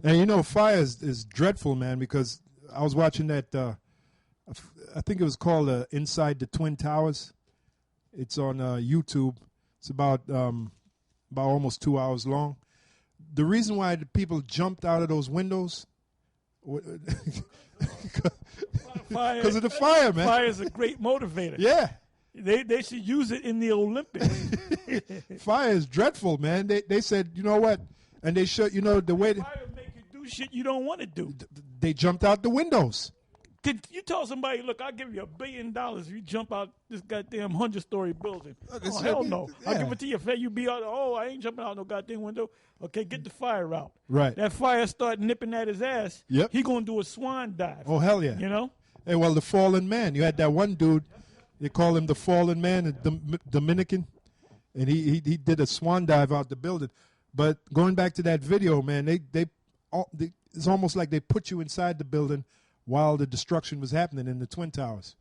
And you know, fire is dreadful, man, because I was watching that, I think it was called Inside the Twin Towers. It's on YouTube. It's about almost 2 hours long. The reason why the people jumped out of those windows, because of the fire, man. Fire is a great motivator. Yeah. They should use it in the Olympics. Fire is dreadful, man. They said, you know what? And they showed, you know, the way fire make you do shit you don't want to do. They jumped out the windows. Did you tell somebody, look, I'll give you $1 billion if you jump out this goddamn 100-story building? Oh, hell no. Yeah. I'll give it to you. You be out, I ain't jumping out no goddamn window. Okay, get the fire out. Right. That fire start nipping at his ass. Yep. He going to do a swan dive. Oh, hell yeah. You know? Hey, well, the fallen man. You had that one dude, they call him the fallen man, the Dominican, and he did a swan dive out the building. But going back to that video, man, it's almost like they put you inside the building while the destruction was happening in the Twin Towers.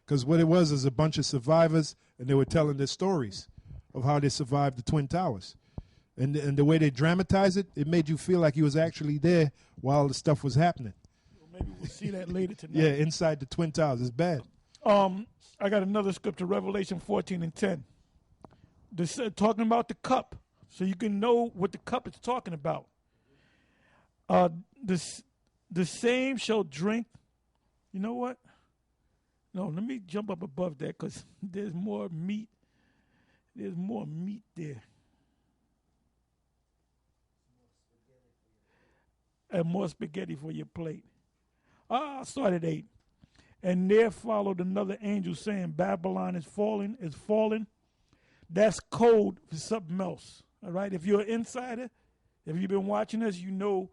Because what it was is a bunch of survivors, and they were telling their stories of how they survived the Twin Towers. And the way they dramatized it, it made you feel like you was actually there while the stuff was happening. Well, maybe we'll see that later tonight. Yeah, inside the Twin Towers. It's bad. I got another scripture, Revelation 14:10. This talking about the cup, so you can know what the cup is talking about. The same shall drink. You know what? No, let me jump up above that because there's more meat. There's more meat there. And more spaghetti for your plate. I'll start at 8. And there followed another angel saying, Babylon is fallen, is fallen. That's code for something else. All right? If you're an insider, if you've been watching us, you know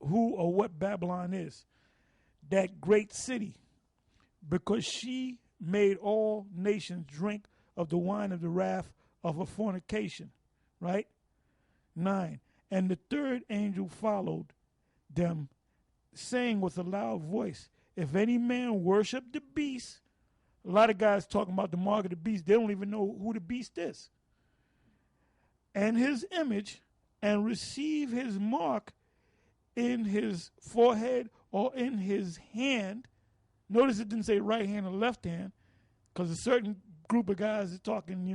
who or what Babylon is. That great city, because she made all nations drink of the wine of the wrath of her fornication. Right? 9. And the third angel followed them, saying with a loud voice, if any man worship the beast, a lot of guys talking about the mark of the beast, they don't even know who the beast is, and his image, and receive his mark in his forehead or in his hand. Notice it didn't say right hand or left hand, because a certain group of guys is talking,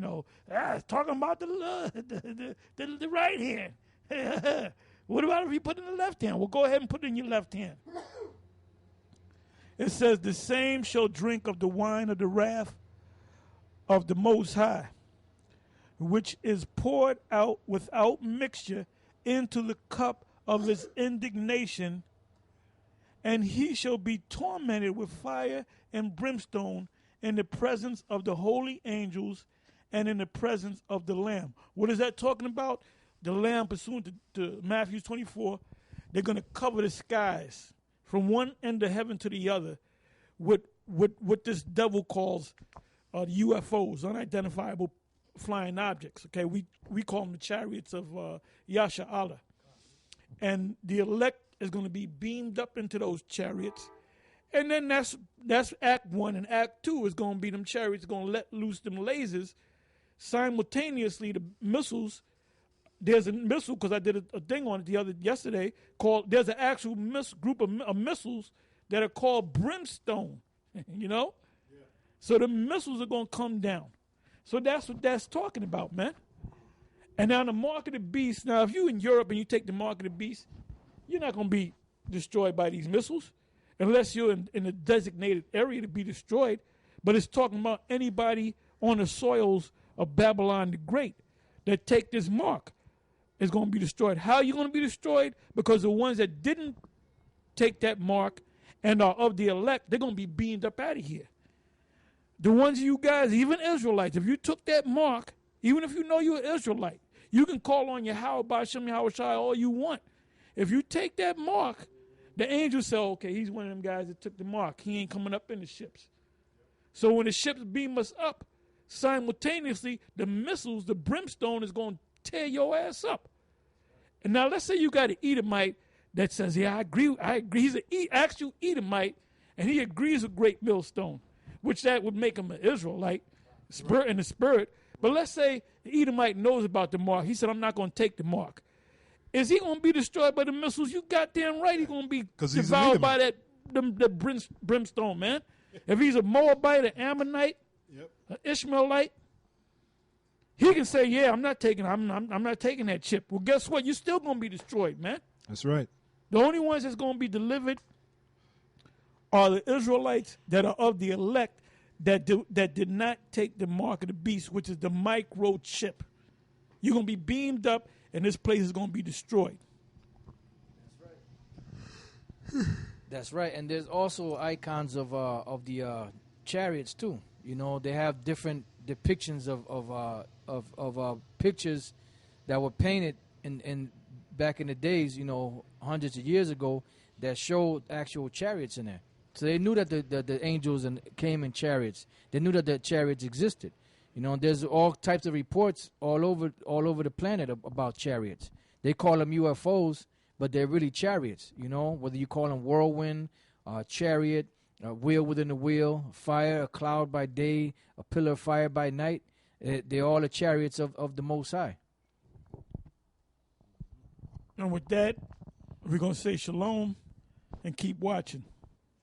it's talking about the right hand. What about if you put it in the left hand? Well, go ahead and put it in your left hand. It says, the same shall drink of the wine of the wrath of the Most High, which is poured out without mixture into the cup of his indignation, and he shall be tormented with fire and brimstone in the presence of the holy angels and in the presence of the Lamb. What is that talking about? The Lamb, pursuant to Matthew 24, they're going to cover the skies from one end of heaven to the other with what this devil calls UFOs, unidentifiable flying objects. Okay, we call them the chariots of Yasha Allah. And the elect is going to be beamed up into those chariots. And then that's Act 1. And Act 2 is going to be them chariots going to let loose them lasers. Simultaneously, the missiles. There's a missile, because I did a thing on it yesterday, called, there's an actual group of missiles that are called brimstone, Yeah. So the missiles are going to come down. So that's what that's talking about, man. And now the mark of the beast, now if you're in Europe and you take the mark of the beast, you're not going to be destroyed by these missiles unless you're in a designated area to be destroyed. But it's talking about anybody on the soils of Babylon the Great that take this mark is going to be destroyed. How are you going to be destroyed? Because the ones that didn't take that mark and are of the elect, they're going to be beamed up out of here. The ones of you guys, even Israelites, if you took that mark, even if you know you're an Israelite, you can call on Yahweh, Ba'ashem, Yahweh Shai, all you want. If you take that mark, the angels say, okay, he's one of them guys that took the mark. He ain't coming up in the ships. So when the ships beam us up, simultaneously, the missiles, the brimstone is going to tear your ass up. And now let's say you got an Edomite that says, yeah, I agree. He's an actual Edomite, and he agrees with Great Millstone, which that would make him an Israelite, spirit in the spirit. But let's say the Edomite knows about the mark. He said, I'm not going to take the mark. Is he going to be destroyed by the missiles? You goddamn right he's going to be 'Cause he's devoured a by the brimstone, man. If he's a Moabite, an Ammonite, an Ishmaelite, he can say, "Yeah, I'm not taking that chip." Well, guess what? You're still going to be destroyed, man. That's right. The only ones that's going to be delivered are the Israelites that are of the elect that did not take the mark of the beast, which is the microchip. You're going to be beamed up, and this place is going to be destroyed. That's right, and there's also icons of the chariots too. You know, they have different depictions of pictures that were painted in back in the days. You know, hundreds of years ago, that showed actual chariots in there. So they knew that the angels came in chariots. They knew that the chariots existed. You know, there's all types of reports all over the planet about chariots. They call them UFOs, but they're really chariots. You know, whether you call them whirlwind, chariot, a wheel within a wheel, fire, a cloud by day, a pillar of fire by night. They're all the chariots of the Most High. And with that, we're going to say shalom and keep watching.